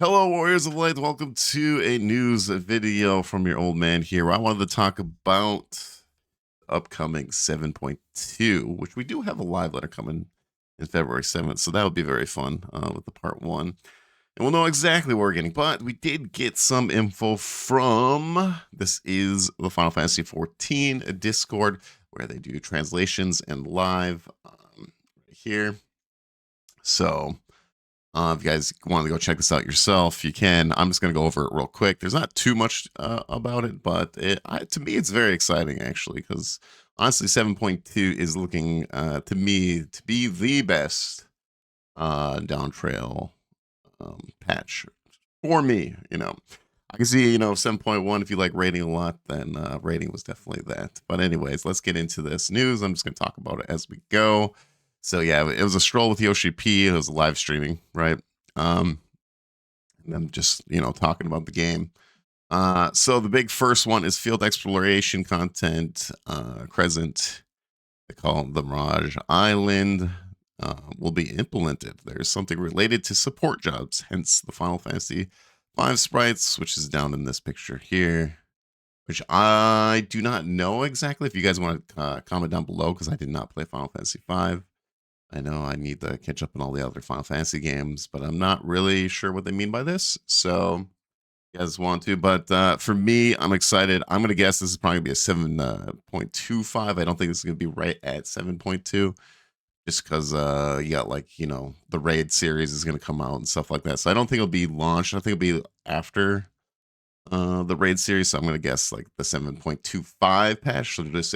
Hello, Warriors of Light. Welcome to a news video from your old man here. I wanted to talk about upcoming 7.2, which we do have a live letter coming in February 7th, so that would be very fun with the part 1. And we'll know exactly what we're getting, but we did get some info from, this is the Final Fantasy XIV Discord, where they do translations and live right here. So if you guys want to go check this out yourself, you can. I'm just going to go over it real quick. There's not too much about it, but to me, it's very exciting, actually, because honestly, 7.2 is looking to me to be the best down trail patch for me. I can see, 7.1, if you like rating a lot, then rating was definitely that. But anyways, let's get into this news. I'm just going to talk about it as we go. So yeah, it was a stroll with Yoshi P. It was live streaming, right? And I'm just, talking about the game. So the big first one is field exploration content. Crescent, they call it the Mirage Island, will be implemented. There's something related to support jobs, hence the Final Fantasy V sprites, which is down in this picture here, which I do not know exactly. If you guys want to comment down below, because I did not play Final Fantasy V. I know I need to catch up on all the other Final Fantasy games, but I'm not really sure what they mean by this. So you guys want to, but for me, I'm excited. I'm going to guess this is probably going to be a 7.25. I don't think this is going to be right at 7.2, just because you got the raid series is going to come out and stuff like that. So I don't think it'll be launched. I think it'll be after the raid series. So I'm going to guess like the 7.25 patch. So just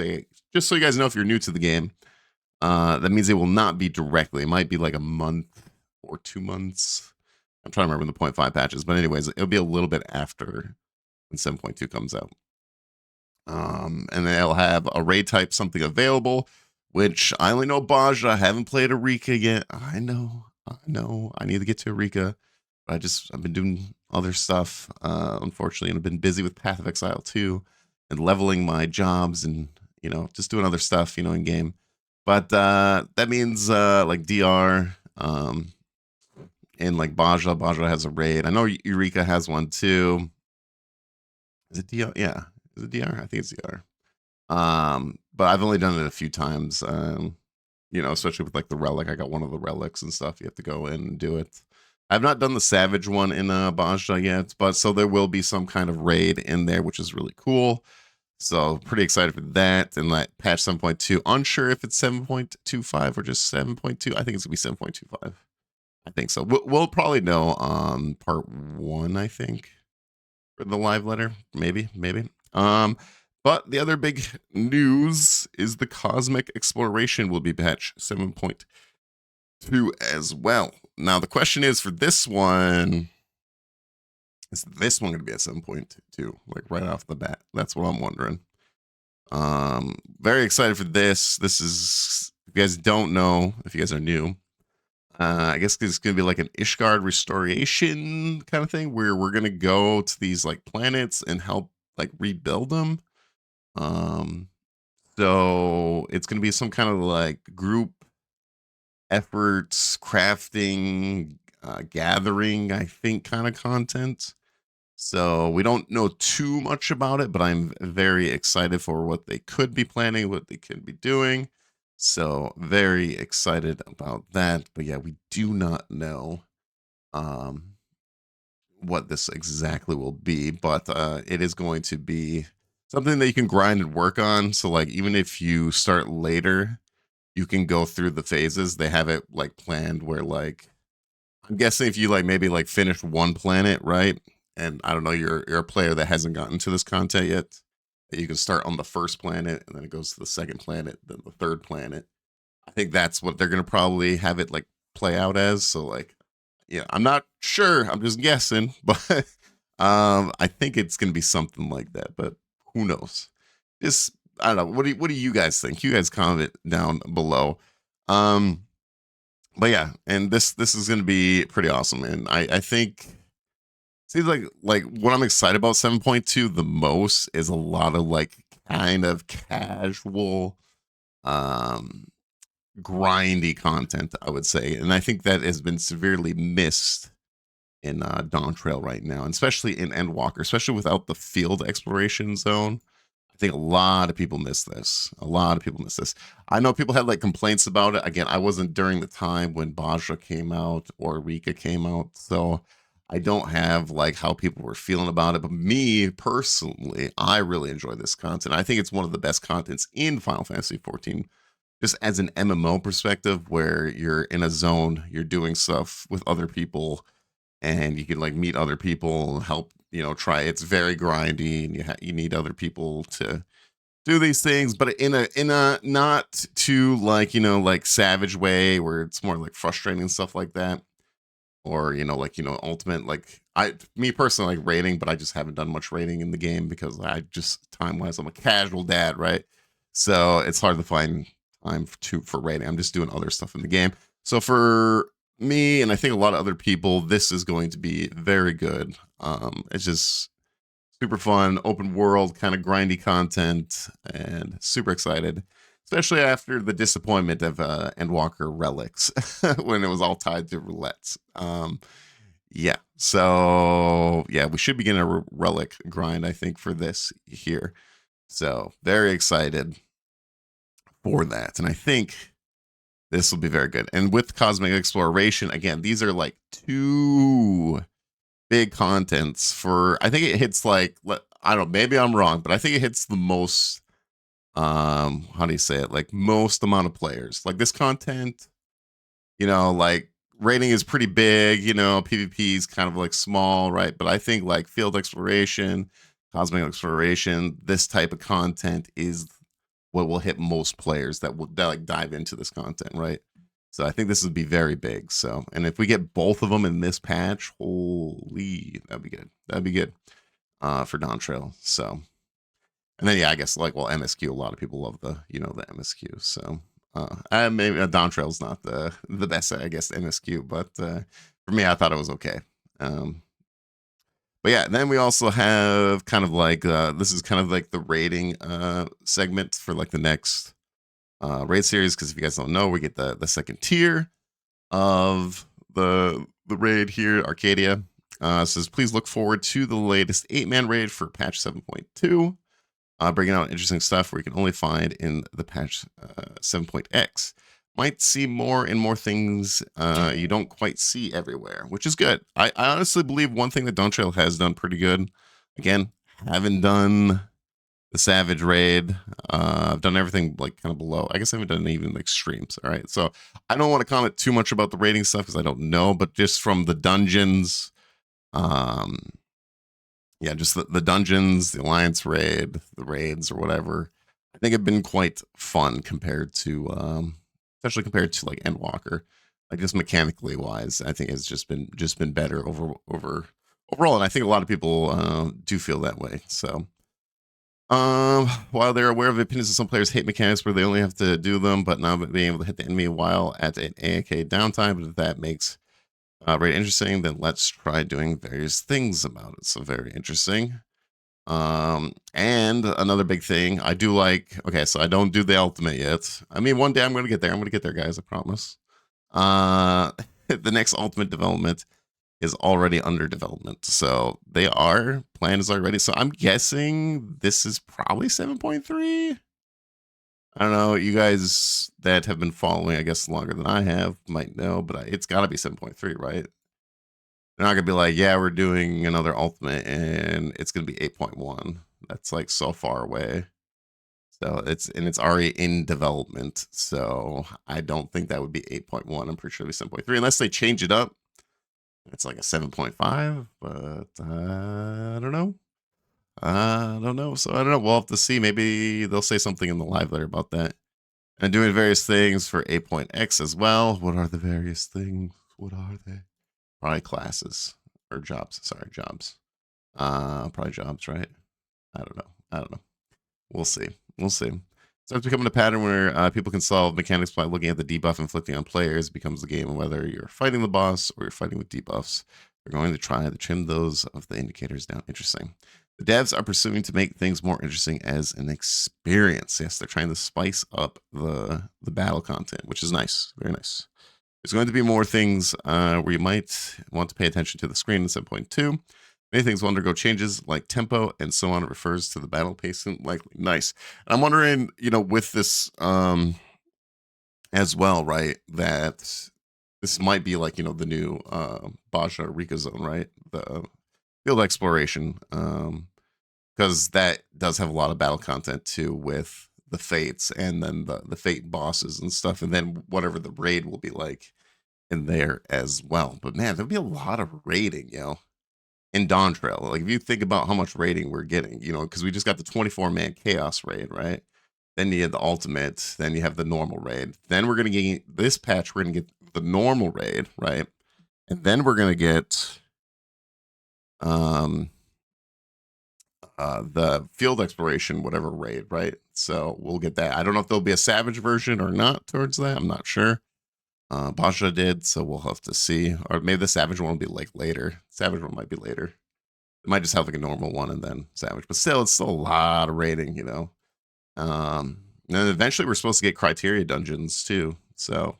so you guys know, if you're new to the game, that means it will not be directly. It might be like a month or 2 months. I'm trying to remember the 0.5 patches, but anyways, it'll be a little bit after when 7.2 comes out. And they'll have a raid type something available, which I only know Baja. I haven't played Eureka yet. I know. I need to get to Eureka. But I've been doing other stuff, unfortunately, and I've been busy with Path of Exile 2 and leveling my jobs and, just doing other stuff, in game. But that means like DR and like Baja has a raid. I know Eureka has one too. Is it DR? Yeah. Is it DR? I think it's DR. But I've only done it a few times. Especially with like the relic. I got one of the relics and stuff. You have to go in and do it. I've not done the Savage one in Baja yet, but so there will be some kind of raid in there, which is really cool. So pretty excited for that. And like patch 7.2, unsure if it's 7.25 or just 7.2. I think it's gonna be 7.25. I think so. We'll probably know on part 1, I think, for the live letter. Maybe. But the other big news is the Cosmic Exploration will be patch 7.2 as well. Now the question is, for this one, is this one going to be a 7.2, like right off the bat? That's what I'm wondering. Very excited for this. This is, if you guys don't know, if you guys are new, I guess it's going to be like an Ishgard restoration kind of thing, where we're going to go to these like planets and help like rebuild them. So it's going to be some kind of like group efforts, crafting, gathering, I think, kind of content. So we don't know too much about it, but I'm very excited for what they could be planning, what they could be doing. So very excited about that. But yeah, we do not know what this exactly will be, but it is going to be something that you can grind and work on. So like, even if you start later, you can go through the phases. They have it like planned where like, I'm guessing if you like maybe like finish one planet, right? And I don't know, you're a player that hasn't gotten to this content yet, that you can start on the first planet and then it goes to the second planet, then the third planet. I think that's what they're gonna probably have it like play out as. So like, yeah, I'm not sure. I'm just guessing, but I think it's gonna be something like that. But who knows? Just, I don't know. What do you guys think? You guys comment down below. But yeah, and this is gonna be pretty awesome, and I think seems like what I'm excited about 7.2 the most is a lot of like kind of casual grindy content, I would say. And I think that has been severely missed Dawn Trail right now, and especially in Endwalker, especially without the field exploration zone. I think a lot of people miss this. A lot of people miss this. I know people had like complaints about it. Again, I wasn't during the time when Bajra came out or Rika came out, so I don't have like how people were feeling about it. But me personally, I really enjoy this content. I think it's one of the best contents in Final Fantasy 14, just as an MMO perspective, where you're in a zone, you're doing stuff with other people, and you can like meet other people, help, try. It's very grindy, and you need other people to do these things, but in a not too like like savage way where it's more like frustrating and stuff like that, or like ultimate, like me personally like raiding, but I just haven't done much raiding in the game because I just time wise I'm a casual dad, right? So it's hard to find time for raiding. I'm just doing other stuff in the game. So for me, and I think a lot of other people, this is going to be very good. It's just super fun, open world, kind of grindy content, and super excited, especially after the disappointment of Endwalker Relics when it was all tied to roulettes. Yeah, so yeah, we should be getting a relic grind, I think, for this here. So very excited for that, and I think this will be very good. And with Cosmic Exploration, again, these are like two big contents for, I think it hits like, I don't know, maybe I'm wrong, but I think it hits the most, how do you say it, like most amount of players. Like this content, like rating is pretty big, PvP is kind of like small, right? But I think like field exploration, cosmic exploration, this type of content is what will hit most players that like dive into this content, right? So I think this would be very big. So, and if we get both of them in this patch, holy, that'd be good. That'd be good for Dawn Trail. So, and then yeah, I guess like, well, MSQ, a lot of people love the the MSQ. So maybe Dawn Trail's not the best, I guess, MSQ, but for me, I thought it was okay. But yeah, then we also have kind of like this is kind of like the rating segment for like the next raid series, because if you guys don't know, we get the second tier of the raid here, Arcadia. Says please look forward to the latest 8-man raid for patch 7.2, bringing out interesting stuff where you can only find in the patch 7.x. Might see more and more things you don't quite see everywhere, which is good. I honestly believe one thing that Dawn Trail has done pretty good. Again, haven't done the Savage raid. I've done everything like kind of below. I guess I haven't done even like streams. All right, so I don't want to comment too much about the raiding stuff because I don't know. But just from the dungeons, yeah, just the dungeons, the Alliance raid, the raids or whatever, I think have been quite fun compared to, especially compared to like Endwalker. Like just mechanically wise, I think it's just been better overall, and I think a lot of people do feel that way. So. While they're aware of the opinions of some players hate mechanics where they only have to do them, but not being able to hit the enemy while at an AFK downtime, but if that makes raid interesting, then let's try doing various things about it. So very interesting. And another big thing I do like, okay, so I don't do the ultimate yet. I mean, one day I'm going to get there. I'm going to get there, guys. I promise. The next ultimate development is already under development. So plan is already ready. So I'm guessing this is probably 7.3. I don't know. You guys that have been following, I guess, longer than I have might know, but it's got to be 7.3, right? They're not going to be like, yeah, we're doing another ultimate and it's going to be 8.1. That's like so far away. So it's already in development. So I don't think that would be 8.1. I'm pretty sure it'll be 7.3 unless they change it up. It's like a 7.5, but I don't know. I don't know. So I don't know. We'll have to see. Maybe they'll say something in the live letter about that. And doing various things for 8.x as well. What are the various things? What are they? Probably classes or jobs. Sorry, jobs. Probably jobs, right? I don't know. We'll see. Starts becoming a pattern where people can solve mechanics by looking at the debuff inflicting on players. It becomes the game whether you're fighting the boss or you're fighting with debuffs. We're going to try to trim those of the indicators down. Interesting. The devs are pursuing to make things more interesting as an experience. Yes, they're trying to spice up the battle content, which is nice. Very nice. There's going to be more things where you might want to pay attention to the screen in 7.2. Many things will undergo changes like tempo and so on. It refers to the battle pacing likely. Nice. And I'm wondering, with this as well, right, that this might be like, the new Baja Rica zone, right? The field exploration. Because that does have a lot of battle content too with the fates and then the fate bosses and stuff, and then whatever the raid will be like in there as well. But man, there'll be a lot of raiding, in Dawn Trail. Like if you think about how much raiding we're getting, because we just got the 24-man chaos raid, right? Then you have the ultimate, then you have the normal raid. Then we're gonna get this patch, we're gonna get the normal raid, right? And then we're gonna get the field exploration, whatever raid, right? So we'll get that. I don't know if there'll be a savage version or not towards that. I'm not sure. Basha did, so we'll have to see. Or maybe the savage one will be like later. Savage one might be later. It might just have like a normal one and then savage, but still, it's still a lot of raiding, and then eventually we're supposed to get criteria dungeons too. So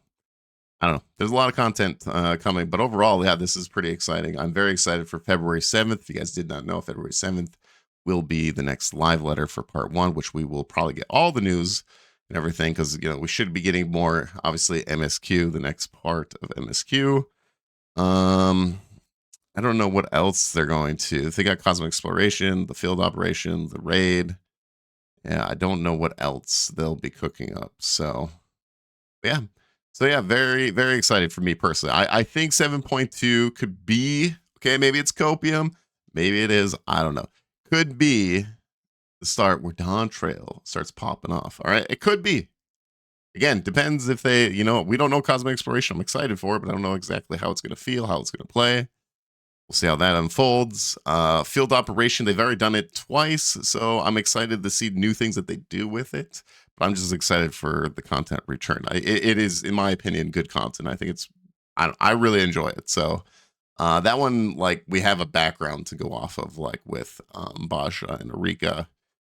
I don't know. There's a lot of content coming, but overall, yeah, this is pretty exciting. I'm very excited for February 7th. If you guys did not know, February 7th will be the next live letter for part 1, which we will probably get all the news and everything because, we should be getting more, obviously, MSQ, the next part of MSQ. I don't know what else they're going to. They got Cosmic Exploration, the Field Operation, the Raid. Yeah, I don't know what else they'll be cooking up. So, yeah. So, yeah, very, very excited for me personally. I think 7.2 could be, okay, maybe it's Copium. Maybe it is. I don't know. Could be the start where Dawn Trail starts popping off. All right. It could be. Again, depends if they, we don't know Cosmic Exploration. I'm excited for it, but I don't know exactly how it's going to feel, how it's going to play. We'll see how that unfolds. Field Operation, they've already done it twice, so I'm excited to see new things that they do with it. But I'm just excited for the content return. It is, in my opinion, good content. I think I really enjoy it. So that one, like, we have a background to go off of, like with Basha and Arika.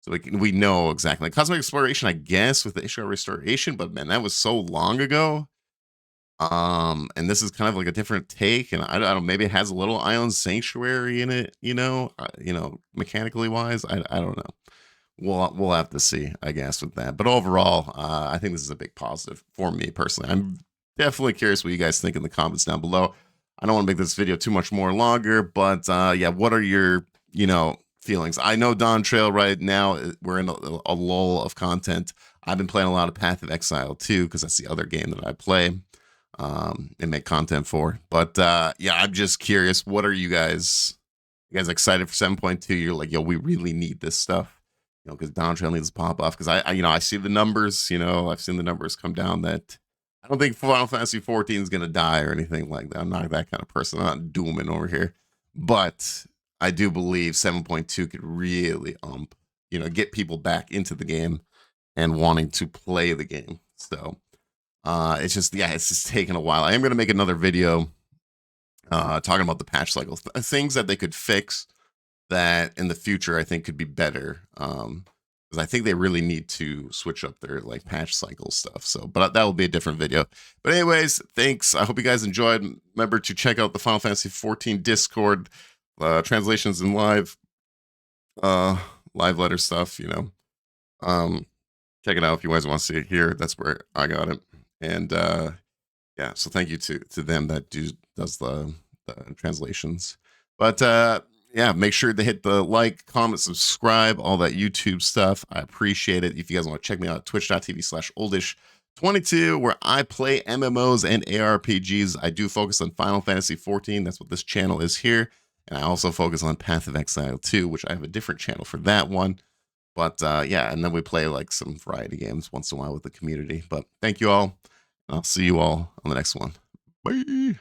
So we know exactly. Like, Cosmic Exploration, I guess, with the Ishtar Restoration, but man, that was so long ago. And this is kind of like a different take, and I don't know, maybe it has a little Ion Sanctuary in it, mechanically wise. I don't know. We'll have to see, I guess, with that. But overall, I think this is a big positive for me personally. I'm definitely curious what you guys think in the comments down below. I don't want to make this video too much more longer, but yeah, what are your, feelings? I know Dawn Trail right now, we're in a lull of content. I've been playing a lot of Path of Exile too, because that's the other game that I play and make content for. But yeah, I'm just curious, what are you guys excited for 7.2? You're like, yo, we really need this stuff, because Dawn Trail needs to pop off. Because I see the numbers, I've seen the numbers come down that I don't think Final Fantasy 14 is gonna die or anything like that. I'm not that kind of person. I'm not dooming over here, but I do believe 7.2 could really get people back into the game and wanting to play the game. So it's just taking a while. I am going to make another video talking about the patch cycles, things that they could fix that in the future I think could be better. Because I think they really need to switch up their like patch cycle stuff. So, but that will be a different video. But anyways, thanks. I hope you guys enjoyed. Remember to check out the Final Fantasy 14 Discord, translations and live letter stuff. Check it out if you guys want to see it here. That's where I got it. And yeah, so thank you to them that does the translations. But yeah, make sure to hit the like, comment, subscribe, all that YouTube stuff. I appreciate it. If you guys want to check me out, twitch.tv/oldish22, where I play MMOs and ARPGs. I do focus on Final Fantasy 14. That's what this channel is here. And I also focus on Path of Exile 2, which I have a different channel for that one. But yeah, and then we play like some variety games once in a while with the community. But thank you all. I'll see you all on the next one. Bye.